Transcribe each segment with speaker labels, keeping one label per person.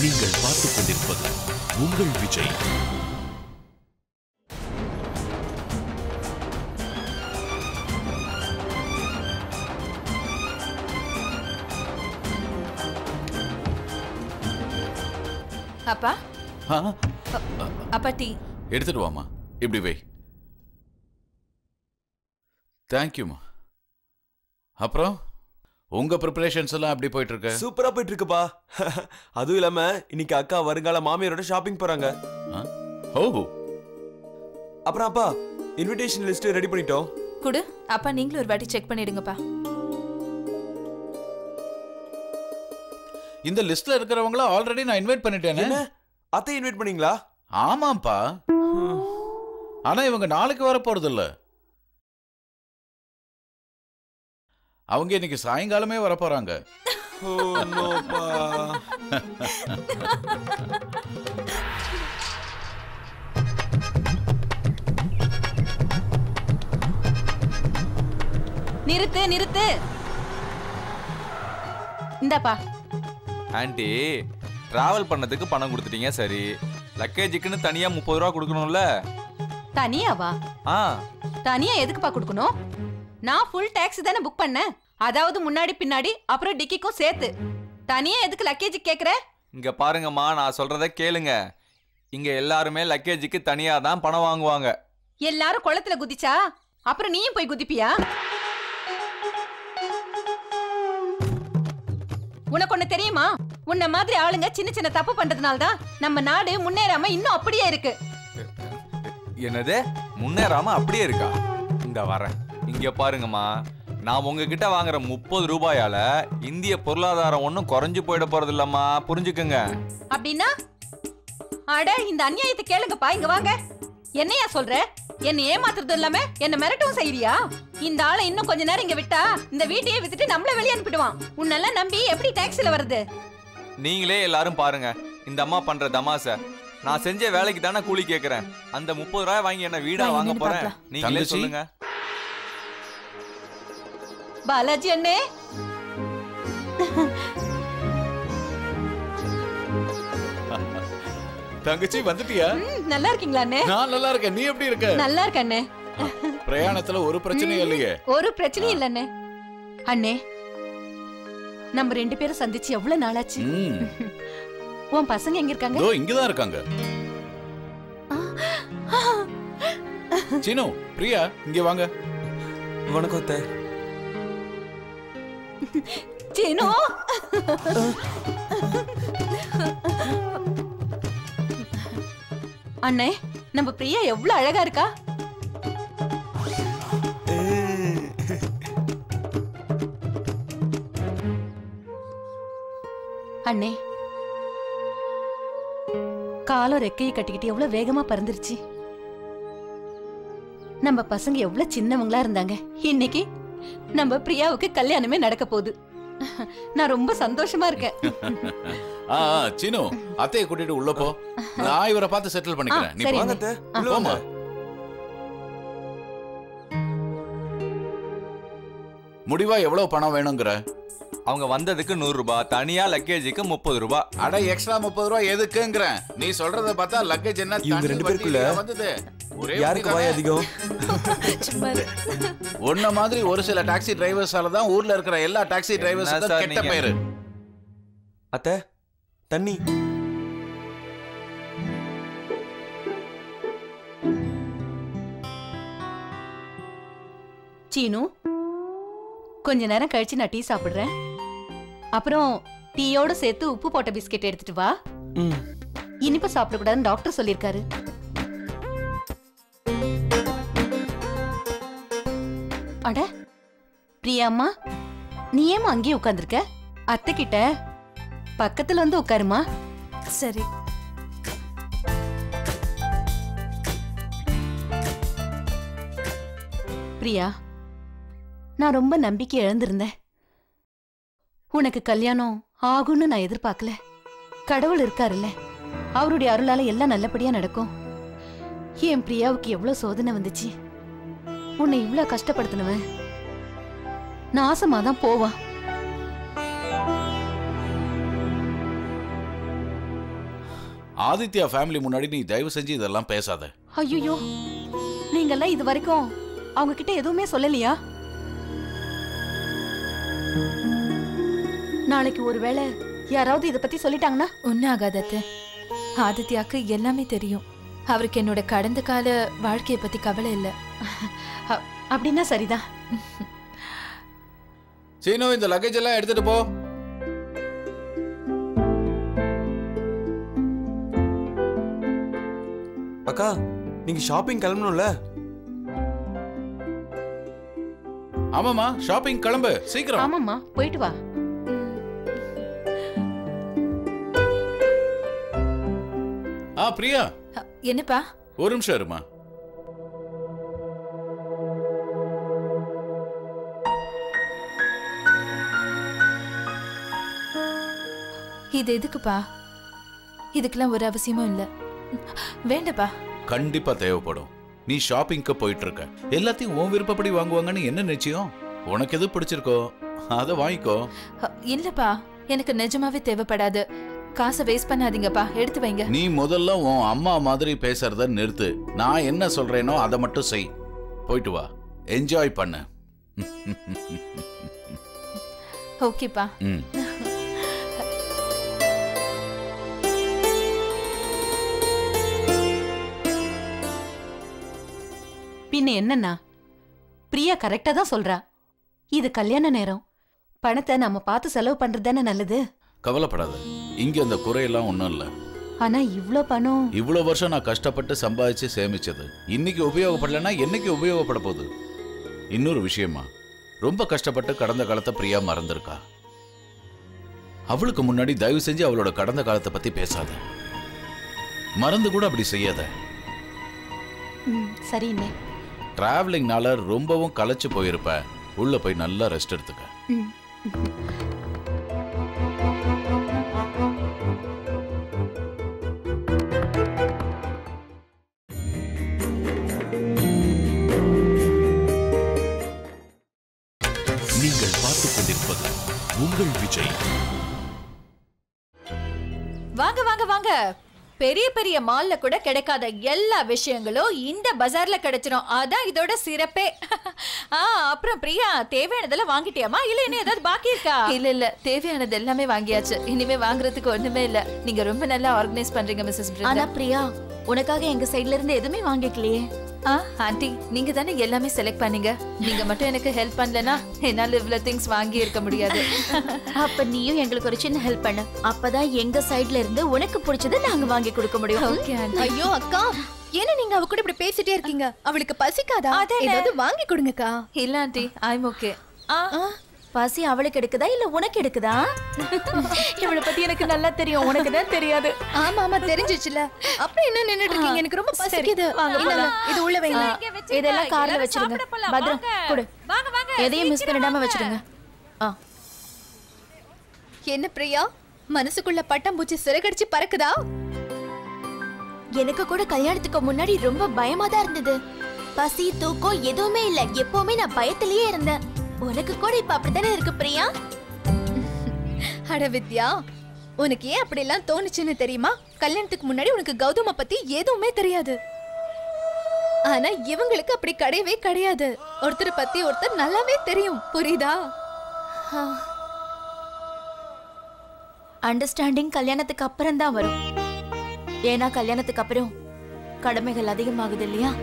Speaker 1: நீங்கள் பார்த்துக் கொண்டிருப்பது உங்கள் விஜய்.
Speaker 2: அப்பா அப்பா டீ
Speaker 3: எடுத்துட்டு வாமா. இப்படி வை. தேங்க்யூமா. அப்புறம் உங்க ப்ரிப்பரேஷன்ஸ் எல்லாம் எப்படி போயிட்டு இருக்கு?
Speaker 4: சூப்பரா போயிட்டு இருக்குப்பா. அதுவும் இல்லாம இன்னைக்கு அக்கா வருங்கால மாமியாரோட ஷாப்பிங் போறாங்க.
Speaker 3: ஓ.
Speaker 4: அப்புறம் அப்பா இன்விடேஷன் லிஸ்ட் ரெடி பண்ணிட்டோம்.
Speaker 2: குடு அப்பா, நீங்களும் ஒரு வாட்டி செக் பண்ணிடுங்கப்பா.
Speaker 3: இந்த லிஸ்ட்ல இருக்கிறவங்கள ஆல்ரெடி நான் இன்வைட் பண்ணிட்டேனே.
Speaker 4: என்ன அத்தை இன்வைட் பண்ணீங்களா?
Speaker 3: ஆமாப்பா. ஆனா இவங்க நாளைக்கு வர போறது இல்ல. அவங்க இன்னைக்கு சாயங்காலமே வர போறாங்க.
Speaker 4: ஓ நோப்பா.
Speaker 2: நிறுத்து நிறுத்து. இந்தாப்பா.
Speaker 5: ஆண்டி டிராவல் பண்ணதுக்கு பணம் கொடுத்துட்டீங்க, சரி. லக்கேஜுக்குன்னு தனியா 30 ரூபா கொடுக்கணும்ல?
Speaker 6: தனியாவா? தனியா எதுக்குப்பா கொடுக்கணும்? நான் ஃபுல் டாக்ஸி தானே புக் பண்ணேன். அதாவது முன்னாடி பின்னாடி அப்புறம் டிக்கிக்கும் சேர்த்து. தனியா எதுக்கு லக்கேஜ் கேக்குற?
Speaker 5: இங்க பாருங்கம்மா, நான் சொல்றத கேளுங்க. இங்க எல்லாருமே லக்கேஜுக்கு தனியா தான் பணம் வாங்குவாங்க.
Speaker 6: எல்லாரும் குளத்துல குதிச்சா அப்புறம் நீயும் போய் குதிப்பியா? உனக்கு ஒண்ணு தெரியுமா? உன்ன மாதிரி ஆளுங்க சின்ன சின்ன தப்பு பண்றதுனால தான் நம்ம நாடு முன்னேறாம இன்னும் அப்படியே இருக்கு.
Speaker 5: என்னது முன்னேறாம அப்படியே இருக்கா? இந்த வரேன். இங்க பாருங்கம்மா, நான் உங்ககிட்ட வாங்குற 30 ரூபாயால இந்திய பொருளாதாரம் ஒன்னும் குறைஞ்சு போயிட போறது இல்லம்மா, புரிஞ்சுக்குங்க.
Speaker 6: அப்படின்னா அட இந்த அநியாயத்தை கேளுங்கப்பா, இங்க வாங்க. என்னையா சொல்ற? என்ன ஏமாத்துறது இல்லாம என்ன மிரட்டவும் செய்யறியா? இந்த ஆளை இன்னும் கொஞ்ச நேரம் இங்க விட்டா இந்த வீட்டையே வித்துட்டு நம்மள வெளிய அனுப்பிடுவான். உன்னெல்லாம் நம்பி எப்படி டாக்ஸில வருது?
Speaker 5: நீங்களே எல்லாரும் பாருங்க இந்த அம்மா பண்ற தமாசை. நான் செஞ்ச வேலைக்கு தானே கூலி கேக்குறேன். அந்த 30 ரூபாய் வாங்கி என்ன வீடா வாங்க போறேன்? நீங்களே சொல்லுங்க.
Speaker 6: பாலாஜி அண்ணே,
Speaker 3: தங்கச்சி வந்துட்டியா?
Speaker 6: நல்லா இருக்கீங்களா அண்ணே?
Speaker 3: நான் நல்லா இருக்கேன். நீ எப்படி இருக்க?
Speaker 6: நல்லா இருக்க அண்ணே.
Speaker 3: பிரயாணத்துல ஒரு பிரச்சனையும் இல்லையே?
Speaker 6: ஒரு பிரச்சனையும் இல்ல அண்ணே. அண்ணே, நம்ம 2 பேரும் சந்திச்சு எவ்வளவு நாளாச்சு. உன் பசங்க எங்க இருக்காங்க?
Speaker 3: இதோ இங்கதான் இருக்காங்க. சீனு, பிரியா, இங்க வாங்க.
Speaker 4: வணக்கம் அத்தை.
Speaker 6: சீனு, அண்ணே, நம்ம பிரியா எவ்வளவு அழகா இருக்கா. அண்ணே, காலம் ரெக்கையை கட்டிக்கிட்டு எவ்வளவு வேகமா பறந்துருச்சு. நம்ம பசங்க எவ்வளவு சின்னவங்களா இருந்தாங்க. இன்னைக்கு நம்ம பிரியாவுக்கு கல்யாணமே நடக்க போகுது. நான் ரொம்ப சந்தோஷமா இருக்கேன்.
Speaker 3: சீனு, அத்தையை கூட்டிட்டு உள்ள போ. நான் இவரை பார்த்து செட்டில் பண்ணிக்கிறேன். நீ போமா. முடிவா எவ்வளவு பணம் வேணுங்கிற?
Speaker 5: அவங்க வந்ததுக்கு 100 ரூபாய், தனியா லக்கேஜுக்கு 30 ரூபாய்.
Speaker 3: அட எக்ஸ்ட்ரா 30 ரூபாய் எதுக்குங்கறேன்? நீ சொல்றத பார்த்தா லக்கேஜ் என்ன
Speaker 4: இவங்க 2 பேருக்குள்ள
Speaker 3: வந்தது?
Speaker 4: யாருக்கு வாய் அதிகம்?
Speaker 3: ஒன்ன மாதிரி ஒரு சில டாக்ஸி டிரைவர்ஸால தான் ஊர்ல இருக்கிற எல்லா டாக்ஸி டிரைவர்ஸுக்கும் கெட்ட பேரு.
Speaker 4: அத்தை, தண்ணி.
Speaker 6: சீனு, கொஞ்ச நேரம் கழிச்சு நான் டீ சாப்பிடுறேன். அப்புறம் டீயோட சேர்த்து உப்பு போட்ட பிஸ்கெட் எடுத்துட்டு வா. இனிப்பு சாப்பிடக்கூடாதுன்னு டாக்டர் சொல்லியிருக்காரு. அட பிரியாம்மா, நீ ஏமா அங்கேயே உட்கார்ந்துருக்க? அத்தை கிட்ட பக்கத்துல வந்து உட்காருமா.
Speaker 2: சரி.
Speaker 6: பிரியா, நான் ரொம்ப நம்பிக்கை இழந்திருந்தேன். உனக்கு கல்யாணம் ஆகும்னு நான் எதிர்பார்க்கல. கடவுள் இருக்காருல்ல, அவருடைய அருளால எல்லாம் நல்லபடியா நடக்கும். என் பிரியாவுக்கு எவ்வளவு சோதனை வந்துச்சு. உன்னை இவ்வளவு கஷ்டப்படுத்தினவன் நாசமாதான் போவான்.
Speaker 3: ஆதித்யா ஃபேமிலி முன்னாடி நீ தயவு செஞ்சு இதெல்லாம் பேசாத.
Speaker 6: ஐயோ, நீங்கெல்லாம் இது வரைக்கும் அவங்க கிட்ட எதுவுமே சொல்லலையா? நாளைக்கு ஒருவேளை யாராவது இத பத்தி சொல்லிட்டாங்கன்னா?
Speaker 2: ஒன்னும் ஆகாது அத்தை. ஆதித்யாக்கு எல்லாமே தெரியும். அவருக்கு என்னோட கடந்த கால வாழ்க்கையை பத்தி கவலை இல்ல.
Speaker 6: அப்படின்னா சரிதான்.
Speaker 3: சீனு, இந்த லக்கேஜ் எல்லாம் எடுத்துட்டு போ.
Speaker 4: அக்கா, நீங்க ஷாப்பிங் கிளம்பணும்ல?
Speaker 3: ஆமாமா, ஷாப்பிங் கிளம்பு சீக்கிரம்.
Speaker 6: ஆமாம்மா, போயிட்டு வா.
Speaker 3: பிரியா.
Speaker 2: என்னப்பா?
Speaker 3: ஒரு நிமிஷம் இருமா.
Speaker 2: இது எதுக்குப்பா? இதுக்கெல்லாம் ஒரு அவசியமும் இல்ல. வேண்டப்பா.
Speaker 3: கண்டிப்பா தேவைப்படும். நீ ஷாப்பிங்க்கு போயிட்டு இருக்க, எல்லாத்தையும் உன் விருப்பப்படி வாங்குவாங்கன்னு என்ன நிச்சயம்? உனக்கு எது பிடிச்சிருக்கோ அதை வாங்கிக்கோ.
Speaker 2: இல்லப்பா, எனக்கு நிஜமாவே தேவைப்படாது. காசை வேஸ்ட் பண்ணாதீங்கப்பா, எடுத்து வைங்க.
Speaker 3: நீ முதல்ல உன் அம்மா மாதிரி பேசுறத நிறுத்து. நான் என்ன சொல்றேனோ அதை மட்டும் செய். போயிட்டு வா, என்ஜாய் பண்ணு.
Speaker 2: ஓகேப்பா.
Speaker 6: பின்ன என்னன்னா, பிரியா கரெக்டா தான் சொல்றா. இது கல்யாண நேரம். பணத்தை நம்ம பார்த்து செலவு பண்றது தானே நல்லது.
Speaker 3: கவலைப்படாத, இங்க அந்த குறையெல்லாம் ஒண்ணும் இல்ல.
Speaker 6: ஆனா இவ்ளோ பணம்,
Speaker 3: இவ்ளோ வருஷம் நான் கஷ்டப்பட்டு சம்பாதிச்சு சேமிச்சது இன்னைக்கு உபயோகப்படலன்னா என்னைக்கு உபயோகப்பட போகுது? இன்னொரு விஷயமா, ரொம்ப கஷ்டப்பட்டு கடந்த காலத்தை பிரியா மறந்திருக்கா. அவளுக்கு முன்னாடி தயவு செஞ்சு அவளோட கடந்த காலத்தை பத்தி பேசாத. மறந்து கூட அப்படி செய்யாத.
Speaker 6: சரிண்ணே.
Speaker 3: டிராவலிங்னால ரொம்பவும் களைச்சு போயிருப்ப. உள்ள போய் நல்லா ரெஸ்ட் எடுத்துக்க.
Speaker 1: நீங்கள் பார்த்துக் கொண்டிருப்பது உங்கள் விஜய்.
Speaker 7: வாங்க வாங்க வாங்க. பெரிய பெரிய மால்ல கூட கிடைக்காத எல்லா விஷயங்களும் இந்த பஜார்ல கிடைச்சிரும். அதான் இதோட சிறப்பே. அப்புறம் பிரியா, தேவையானதெல்லாம் வாங்கிட்டியாமா? இல்ல இன்னும் ஏதாவது பாக்கி இருக்கா?
Speaker 2: இல்ல, தேவையானது எல்லாமே வாங்கியாச்சு. இனிமே வாங்குறதுக்கு ஒண்ணுமே இல்ல. நீங்க ரொம்ப நல்லா ஆர்கனைஸ் பண்றீங்க மிஸ்ஸஸ் பிருந்தா.
Speaker 7: ஆனா பிரியா, உனக்காக எங்க சைடுல இருந்து எதுவுமே வாங்கிக்கலையே.
Speaker 2: ஆண்டி, நீங்க தானே எல்லாமே செலக்ட் பண்ணீங்க. நீங்க மட்டும் எனக்கு ஹெல்ப் பண்ணலனா என்னால இவ்வளவு திங்ஸ் வாங்கி இருக்க முடியாது.
Speaker 7: அப்ப நீயும் எங்களுக்கு ஒரு சின்ன ஹெல்ப் பண்ணு. அப்பதான் எங்க சைடுல இருந்து உனக்கு பிடிச்சதை நாங்க வாங்கி கொடுக்க முடியும்.
Speaker 2: Okay aunty.
Speaker 8: ஐயோ அக்கா, ஏன்னா நீங்க அவ கூட இப்படி பேசிட்டே இருக்கீங்க? அவளுக்கு பசிக்காதா? ஏதாவது வாங்கி கொடுங்கக்கா.
Speaker 2: இல்ல ஆண்டி, ஐம் ஓகே.
Speaker 7: பசி அவளுக்கு எடுக்குதா இல்ல உனக்கு எடுக்குதா?
Speaker 2: இவளை பத்தி எனக்கு நல்லா தெரியும், உனக்கு தான் தெரியாது.
Speaker 8: ஆமா ஆமா, தெரிஞ்சிச்சுல. அப்புறம் என்ன நின்னுட்டு இருக்கீங்க? எனக்கு ரொம்ப பசிக்குது. இது உள்ள வைங்க.
Speaker 7: இதெல்லாம் கார்ல வச்சிருங்க. பத்ரம் கொடு. எதையும் மிஸ் பண்ணிடாம வச்சிருங்க.
Speaker 8: என்ன பிரியா, மனசுக்குள்ள பட்டாம்பூச்சி சிறகடிச்சு பறக்குதா?
Speaker 7: எனக்கு கூட கல்யாணத்துக்கு முன்னாடி ரொம்ப பயமா தான் இருந்தது. பசி தூக்கம் எதுவுமே இல்ல. எப்பவுமே நான் பயத்திலேயே இருந்தேன். உனக்கு கூட இப்ப அப்படித்தானே இருக்கு பிரியா?
Speaker 8: அட வித்யா, உனக்கு ஏன் அப்படி எல்லாம் தோணுச்சுன்னு தெரியுமா? கல்யாணத்துக்கு முன்னாடி உனக்கு கௌதம பத்தி எதுவுமே தெரியாது. ஆனா இவங்களுக்கு அப்படி கிடையவே கிடையாது. ஒருத்தர் பத்தி ஒருத்தர் நல்லாவே தெரியும். புரியுதா?
Speaker 7: அண்டர்ஸ்டாண்டிங் கல்யாணத்துக்கு அப்புறம் தான் வரும். ஏன்னா கல்யாணத்துக்கு அப்புறம் கடமைகள் அதிகமாகுது இல்லையா?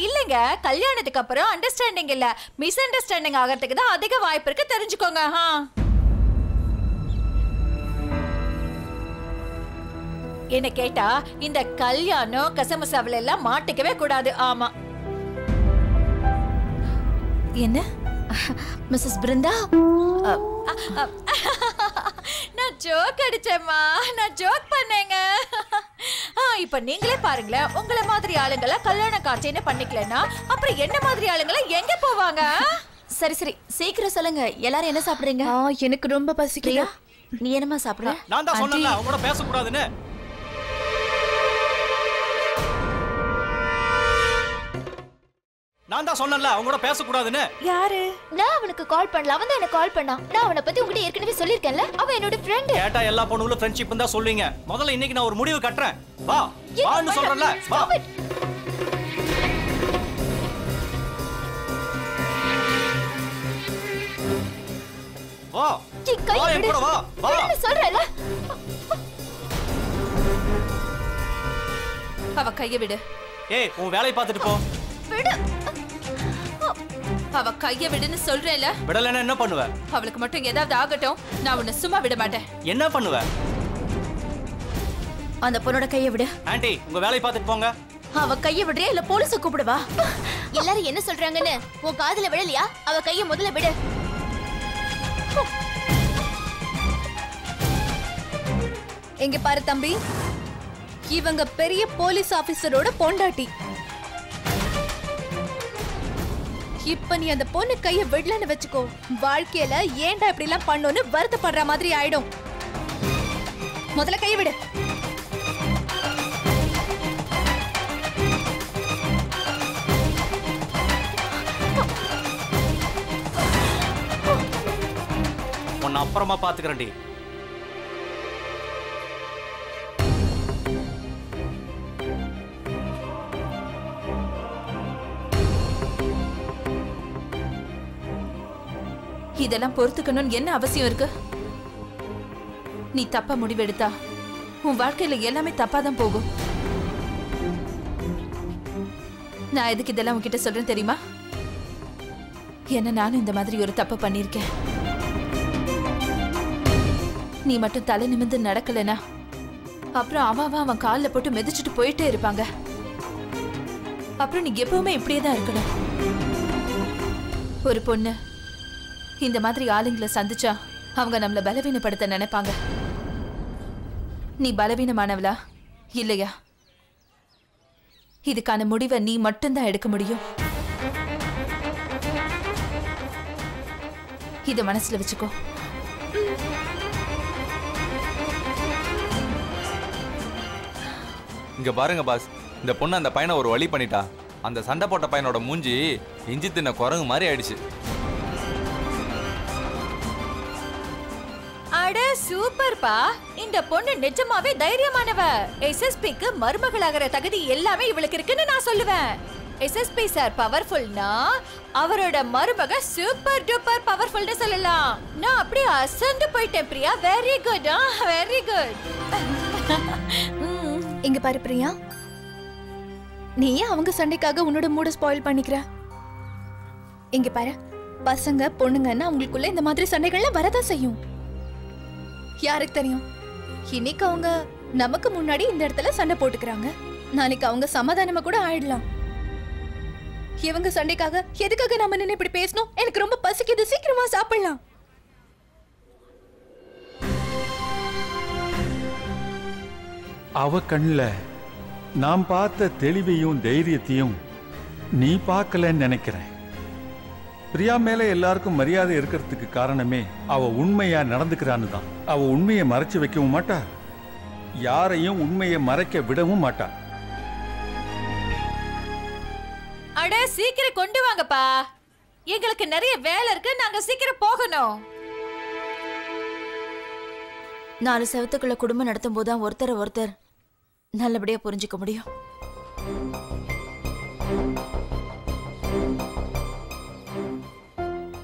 Speaker 2: இல்லங்க, கல்யாணத்துக்கு அப்புறம் அண்டர்ஸ்டாண்டிங் இல்ல, மிஸ் அண்டர்ஸ்டாண்டிங் ஆகிறதுக்கு தான் அதிக வாய்ப்பு இருக்கு. தெரிஞ்சுக்கோங்க. என்ன கேட்டா இந்த கல்யாணம் கசமுசாவில எல்லாம் மாட்டிக்கவே கூடாது. ஆமா. என்ன
Speaker 7: மிஸ்ஸஸ் பிருந்தா,
Speaker 2: நான் ஜோக் அடிச்சேம்மா, நான் ஜோக் பண்ணேங்க. இப்ப நீங்களே பாருங்களேன், உங்களை மாதிரி ஆளுங்களை கல்யாண காட்சின்னு பண்ணிக்கலன்னா அப்புறம் என்ன மாதிரி ஆளுங்களை எங்க போவாங்க?
Speaker 7: சரி சரி, சீக்கிரம் சொல்லுங்க. எல்லாரும் என்ன சாப்பிடுறீங்க?
Speaker 8: எனக்கு ரொம்ப பசிக்குது.
Speaker 7: நீ என்னமா சாப்பிடுற?
Speaker 9: நான் தான் சொன்னேன்ல அவங்களோட பேசக்கூடாதுன்னு. நான் தான் சொன்னேன்ல அவங்க கூட பேசக்கூடாதுன்னு.
Speaker 2: யாரு?
Speaker 8: நான் அவனுக்கு கால் பண்ணல, அவன் தான் எனக்கு கால் பண்ணான். நான் அவனை பத்தி உங்ககிட்ட ஏற்கனவே சொல்லிருக்கேன்ல, அவன் என்னோட ஃப்ரெண்ட்.
Speaker 9: கேட்டா எல்லா பொண்ணுங்களும் ஃப்ரெண்ட்ஷிப் தான் சொல்லுவீங்க. முதல்ல இன்னைக்கு நான் ஒரு முடிவு கட்டுறேன். வா வான்னு சொல்றேன்ல. வா வா வா என் கூட வா. வா
Speaker 8: சொல்றேன்ல.
Speaker 2: அவ கைய விடு.
Speaker 9: ஏய் உன் வேலைய பார்த்துட்டு போ.
Speaker 8: விடு.
Speaker 2: அவ கைய விடுன்னு சொல்றேன்ல.
Speaker 9: விடலன்னா என்ன பண்ணுவ?
Speaker 2: அவளுக்கு மட்டும் ஏதாவது ஆகட்டும், நான் உன்னை சும்மா விட மாட்டேன்.
Speaker 9: என்ன பண்ணுவ?
Speaker 2: அந்த பொண்ணோட கைய விடு.
Speaker 9: ஆண்டி உங்க வேலைய பார்த்துட்டு போங்க.
Speaker 2: அவ கைய விடுறியா இல்ல போலீஸ கூப்பிடுவா?
Speaker 8: எல்லாரும் என்ன சொல்றாங்கன்னு உன் காதுல விடலையா? அவ கைய முதல்ல விடு. எங்க பாரு தம்பி, இவங்க பெரிய போலீஸ் ஆபீசரோட பொண்டாட்டி. இப்ப நீ அந்த பொண்ணு கைய விடலன்னு வச்சுக்கோ, வாழ்க்கையில ஏன்டா இப்படி எல்லாம் பண்ணோன்னு வருத்தப்படுற மாதிரி ஆயிடும். முதல்ல கைய விடு.
Speaker 9: உன்னை அப்புறமா பாத்துக்கிறேன்டி.
Speaker 2: இதெல்லாம் பொறுத்துக்கணும்னு என்ன அவசியம் இருக்கு? நீ தப்பா முடிவெடுத்தா உன் வாழ்க்கையில எல்லாமே தப்பாதான் போகும். நான் எதுக்கு இதெல்லாம் உன்கிட்ட சொல்றேன் தெரியுமா? என்ன நானும் இந்த மாதிரி ஒரு தப்பு பண்ணிருக்கேன். நீ மட்டும் தலை நிமிர்ந்து நடக்கலனா அப்புறம் அவன் காலில் போட்டு மிதிச்சுட்டு போயிட்டே இருப்பாங்க. அப்புறம் நீ எப்பவுமே இப்படியே தான் இருக்கணும். ஒரு பொண்ணு இந்த மாதிரி ஆளுங்களை சந்திச்சா அவங்க நம்மள பலவீனப்படுத்த நினைப்பாங்க. நீ பலவீனமானவளா இல்லையா? இதுக்கான முடிவை நீ மட்டும்தான் எடுக்க முடியும். இத மனசுல வச்சுக்கோ.
Speaker 5: இங்க பாருங்க பாஸ், இந்த பொண்ணு அந்த பையனை ஒரு வழி பண்ணிட்டா. அந்த சண்டை போட்ட பையனோட மூஞ்சி இஞ்சி தின்ன குரங்கு மாதிரி ஆயிடுச்சு.
Speaker 2: அட சூப்பர்ப்பா, இந்த பொண்ணு நிஜமாவே தைரியமானவ. எஸ்எஸ்பிக்கு மருமகளாகிற தகுதி எல்லாமே இவளுக்கு இருக்குன்னு நான் சொல்லுவேன். எஸ்எஸ்பி சார் பவர்ஃபுல்னா அவரோட மருமக சூப்பர் டூப்பர் பவர்ஃபுல்னு சொல்லலாம். நான் அப்படியே அசந்து போயிட்டேன் Priya. Very good, very good.
Speaker 8: இங்க பாரு பிரியா, நீ ஏன் அவங்க சண்டைக்காக உன்னோட மூட ஸ்பாயில் பண்ணிக்கிற? இங்க பாரு, பசங்க பொண்ணுங்கன்னா அவங்களுக்குள்ள இந்த மாதிரி சண்டைகள்லாம் வரதான் செய்யும். யாருக்கு தெரியும், இன்னைக்கு அவங்க நமக்கு முன்னாடி இந்த இடத்துல சண்டை போட்டுக்கிறாங்க, நாளைக்கு அவங்க சமாதானமா கூட ஆயிடலாம். இவங்க சண்டைக்காக எதுக்காக நாம நின்னு இப்படி பேசணும்? எனக்கு ரொம்ப பசிக்குது, சீக்கிரமா சாப்பிடலாம்.
Speaker 10: அவ கண்ணுல நான் பார்த்த தெளிவையும் தைரியத்தையும் நீ பார்க்கலன்னு நினைக்கிறேன். பிரியா மேல எல்லாருக்கும் மரியாதை இருக்கிறதுக்கு காரணமே அவ உண்மையா நடந்துக்கிறான்னு தான். அவ உண்மையை மறைச்சு வைக்கவும் மாட்டா, யாரையும் உண்மையை மறைக்க விடவும் மாட்டா.
Speaker 2: அட சீக்கிரம் கொண்டு வாங்கப்பா, எங்களுக்கு நிறைய வேலை இருக்கு, நாங்க சீக்கிரம் போகணும்.
Speaker 7: 4 செவத்துக்குள்ள குடும்பம் நடத்தும் போதுதான் ஒருத்தர் ஒருத்தர் நல்லபடியா புரிஞ்சுக்க முடியும்.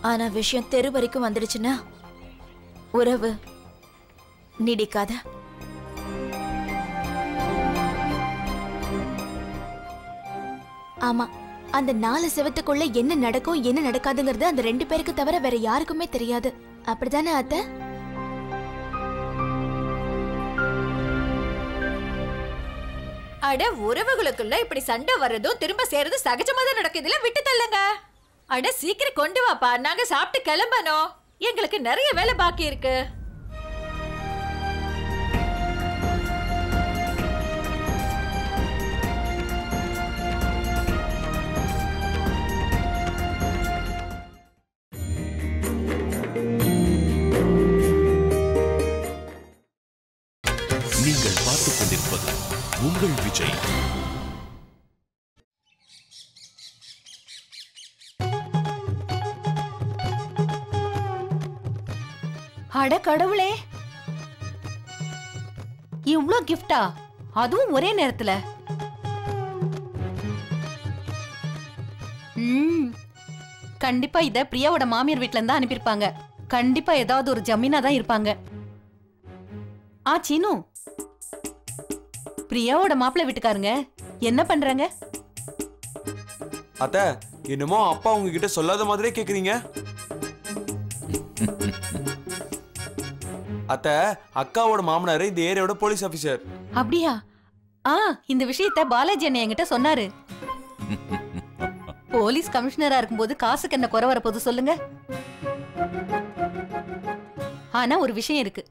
Speaker 7: ஆனா விஷயம் தெரு வரைக்கும் வந்துடுச்சுன்னா உறவு நீடிக்காத. ஆமா, அந்த 4 செவத்துக்குள்ள என்ன நடக்கும் என்ன நடக்காதுங்கிறது அந்த 2 பேருக்கு தவிர வேற யாருக்குமே தெரியாது. அப்படிதானே அத்தை?
Speaker 2: அட உறவுகளுக்குள்ள இப்படி சண்டை வர்றதும் திரும்ப சேர்றதும் சகஜமா தான் நடக்குதுல, விட்டு தள்ளுங்க. அட சீக்கிரம் கொண்டு வாப்பா, நாங்க சாப்பிட்டு கிளம்பணும், எங்களுக்கு நிறைய வேலை பாக்கி இருக்கு.
Speaker 1: நீங்கள் பார்த்துக் கொண்டிருப்பது உங்கள் விஜய்.
Speaker 6: அட கடவுளே, இவ்ளோ கிஃப்டா, அதுவும் ஒரே நேரத்துல. கண்டிப்பா இத பிரியாவோட மாமியார் வீட்ல இருந்து அனுப்பியிருப்பாங்க. கண்டிப்பா ஏதாவது ஒரு ஜமீனா தான் இருப்பாங்க. சீனு, பிரியாவோட மாப்பிள்ளை வீட்டுக்காரங்க என்ன பண்றாங்க?
Speaker 4: அத்த, என்னமோ அப்பா உங்ககிட்ட சொல்லாத மாதிரியே கேக்குறீங்க. அத்த, அக்காவோட மாமனாரு இந்த ஏரியாவோட போலீஸ் ஆபீசர்.
Speaker 6: அப்படியா? இந்த விஷயத்த பாலாஜி அண்ணன் என்கிட்ட சொன்னாரு. போலீஸ் கமிஷனரா இருக்கும்போது காசுக்கு என்ன குறை வரப்போது சொல்லுங்க. ஆனா ஒரு விஷயம் இருக்கு,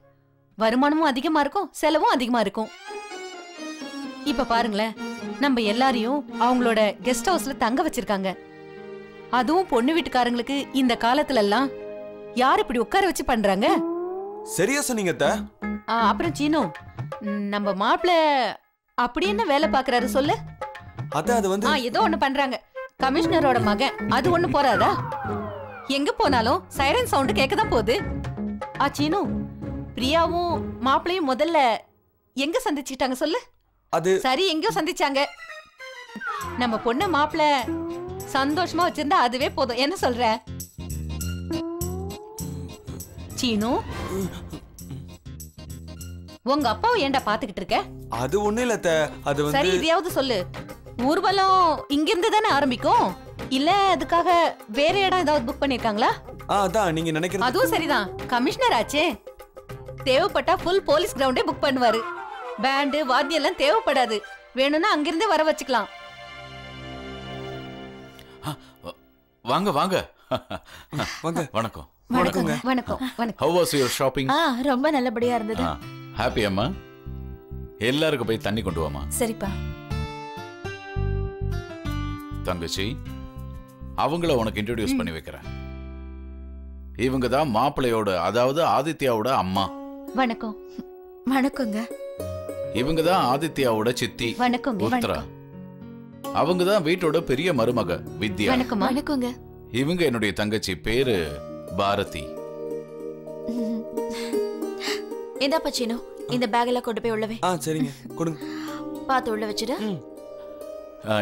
Speaker 6: வருமானமும் அதிகமா இருக்கும், செலவும் அதிகமா இருக்கும். இப்ப பாருங்களேன், நம்ம எல்லாரையும் அவங்களோட கெஸ்ட் ஹவுஸ்ல தங்க வச்சிருக்காங்க. அதுவும் பொண்ணு வீட்டுக்காரங்களுக்கு இந்த காலத்துல எல்லாம் யார் இப்படி உட்கார வச்சு பண்றாங்க?
Speaker 4: சரியா சொன்னீங்க அத்த.
Speaker 6: அப்புறம் சீனு, நம்ம மாப்பிள்ள அப்படி என்ன வேலை பாக்குறாரு சொல்லு.
Speaker 4: அத்த, அது வந்து
Speaker 6: ஏதோ ஒண்ணு பண்றாங்க. கமிஷனரோட மகன், அது ஒண்ணு போறாதா? எங்க போனாலும் சைரன் சவுண்ட் கேட்கதான் போகுது. சீனு, பிரியாவும் மாப்பிளையும் முதல்ல எங்க சந்திச்சுக்கிட்டாங்க சொல்லு.
Speaker 4: அது
Speaker 6: சரி, எங்கயோ சந்திச்சாங்க. நம்ம பொண்ணு மாப்பிள்ள சந்தோஷமா வச்சிருந்தா அதுவே போதும். என்ன சொல்ற சீனு? உங்க அப்பாவை ஏன்டா பாத்துக்கிட்டு இருக்க?
Speaker 4: அது ஒண்ணு இல்ல அத்த, அது வந்து
Speaker 6: சரி, இதையாவது சொல்லு. ஊர்வலம் இங்க இருந்து தானே ஆரம்பிக்கும், இல்ல அதுக்காக வேற இடம் ஏதாவது புக் பண்ணிருக்காங்களா?
Speaker 4: அதான் நீங்க நினைக்கிறது.
Speaker 6: அதுவும் சரிதான், கமிஷனர் ஆச்சே, தேவைப்பட்டா ஃபுல் போலீஸ் கிரவுண்டே புக் பண்ணுவாரு. பேண்டு வாத்தியம் எல்லாம் தேவைப்படாது, வேணும்னா அங்கிருந்தே வர வச்சுக்கலாம்.
Speaker 3: வாங்க வாங்க.
Speaker 4: வாங்க.
Speaker 3: வணக்கம்.
Speaker 4: வணக்கங்க.
Speaker 6: வணக்கம். வணக்கம்.
Speaker 3: How was your shopping?
Speaker 8: ரொம்ப நல்லபடியா இருந்தது.
Speaker 3: ஹாப்பி அம்மா. எல்லாருக்கும் போய் தண்ணி கொண்டு வாமா.
Speaker 8: சரிப்பா.
Speaker 3: தங்கச்சி, அவங்கள உனக்கு இன்ட்ரோடியூஸ் பண்ணி வைக்கிறேன். இவங்க தான் மாப்பிள்ளையோட, அதாவது ஆதித்யாவோட அம்மா.
Speaker 6: வணக்கம்.
Speaker 8: வணக்கங்க.
Speaker 3: இவங்க தான் ஆதித்யாவோட சித்தி.
Speaker 6: வணக்கம்.
Speaker 3: உத்ரா. அவங்க தான் வீட்டோட பெரிய மருமக வித்யா.
Speaker 6: வணக்கம்.
Speaker 8: வணக்கங்க.
Speaker 3: இவங்க என்னுடைய தங்கச்சி, பேரு பாரதி.
Speaker 8: இந்தா பச்சீனோ, இந்த பேக் எல்லாம் கொண்டு போய் உள்ளவே.
Speaker 4: சரிங்க, கொடுங்க.
Speaker 8: பாத்து உள்ள வச்சிடு.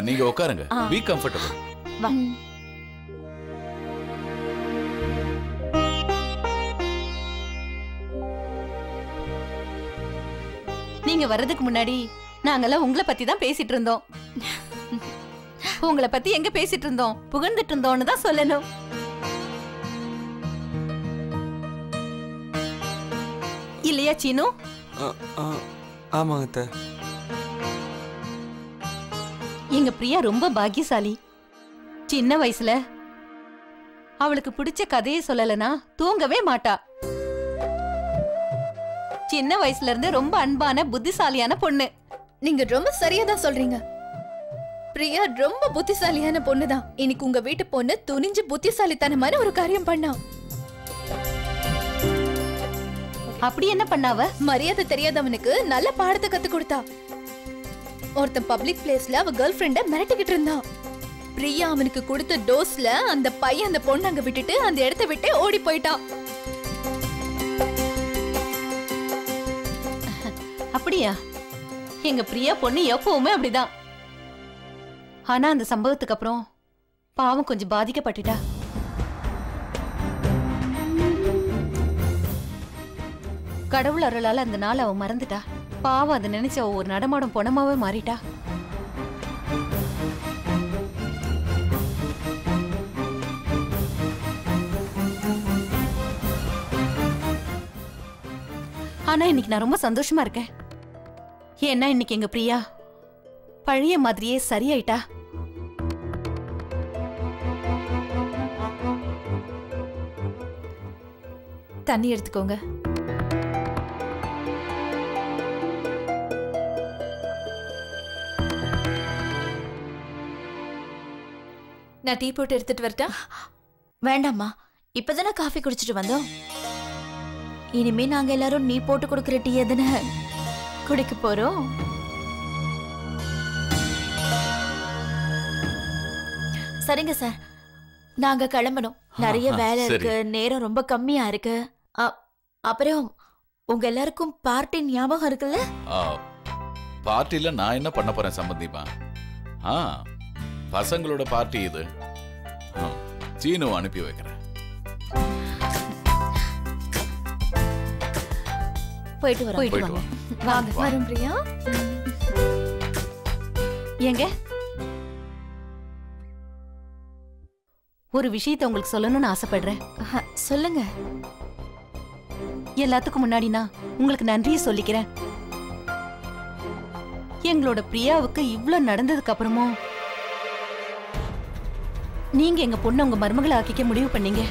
Speaker 3: நீங்க உட்காருங்க. Be comfortable.
Speaker 8: வா.
Speaker 6: நீங்க வர்றதுக்கு முன்னாடி நாங்கெல்லாம் உங்களை பத்தி தான் பேசிட்டு இருந்தோம். உங்களை பத்தி எங்க பேசிட்டு இருந்தோம்? புகழ்ந்துட்டு இருந்தோம்னு தான் சொல்லணும். இல்லையா சீனு?
Speaker 4: ஆமாங்க அத்தை.
Speaker 6: எங்க பிரியா ரொம்ப பாக்கியசாலி. சின்ன வயசுல அவளுக்கு பிடிச்ச கதையை சொல்லலனா தூங்கவே மாட்டா. சின்ன வயசுல இருந்து ரொம்ப அன்பான புத்திசாலியான பொண்ணு.
Speaker 8: நீங்க ரொம்ப சரியா தான் சொல்றீங்க. பிரியா ரொம்ப புத்திசாலியான பொண்ணுதான். இன்னைக்கு உங்க வீட்டு பொண்ணு துணிஞ்சு புத்திசாலித்தனமான ஒரு காரியம் பண்ணா.
Speaker 6: அப்படி என்ன பண்ணாவ?
Speaker 8: மரியாதை தெரியாதவனுக்கு நல்ல பாடத்தை கத்து கொடுத்தா. ஒருத்தன் பப்ளிக் பிளேஸ்ல அவ கேர்ள் ஃப்ரெண்ட மிரட்டிக்கிட்டு இருந்தான். பிரியா அவனுக்கு கொடுத்த டோஸ்ல அந்த பையன் அந்த பொண்ணு அங்க விட்டுட்டு அந்த இடத்தை விட்டு ஓடி போயிட்டான்.
Speaker 6: அப்படியா? எங்க பிரியா பொண்ணு எப்பவுமே அப்படிதான். ஆனா அந்த சம்பவத்துக்கு அப்புறம் பாவம் கொஞ்சம் பாதிக்கப்பட்டுட்டா. கடவுள் அருளால அந்த நாள் அவ மறந்துட்டா. பாவம் அதை நினைச்சு அவ ஒரு நடமாடும் பொணமாவே மாறிட்டா. ஆனா இன்னைக்கு நான் ரொம்ப சந்தோஷமா இருக்கேன். ஏன்னா இன்னைக்கு எங்க பிரியா பழைய மாதிரியே சரியாயிட்டா.
Speaker 2: தண்ணி எடுத்துக்கோங்க. நான் டீ போட்டு எடுத்துட்டு வரட்டா?
Speaker 8: வேண்டாம்மா, இப்பதானே காஃபி குடிச்சிட்டு வந்தோம். இனிமே நாங்க எல்லாரும் நீ போட்டு கொடுக்கிற டீ எதுன்னு குடிக்க போறோம். சரிங்க சார், நாங்க கிளம்பணும். நிறைய வேலை இருக்கு, நேரம் ரொம்ப கம்மியா இருக்கு.
Speaker 7: அப்புறம் உங்க எல்லாருக்கும் பார்ட்டி ஞாபகம் இருக்குல்ல?
Speaker 3: பார்ட்டில நான் என்ன பண்ண போறேன் சம்பந்திமா? பசங்களோட பார்ட்டி இது. சீனு அனுப்பி வைக்கிறேன்.
Speaker 7: போயிட்டு வாங்க.
Speaker 8: வாங்க வரும் பிரியா.
Speaker 6: ஏங்க ஒரு விஷயத்தை உங்களுக்கு சொல்லணும்னு ஆசைப்படுறேன்.
Speaker 7: சொல்லுங்க.
Speaker 6: எல்லாத்துக்கும் முன்னாடி நான் உங்களுக்கு நன்றியை சொல்லிக்கிறேன். எங்களோட பிரியாவுக்கு இவ்ளோ நடந்ததுக்கு அப்புறமும் நீங்க எங்க பொண்ணு உங்க மருமகளை ஆக்கிக்க முடிவு பண்ணீங்க.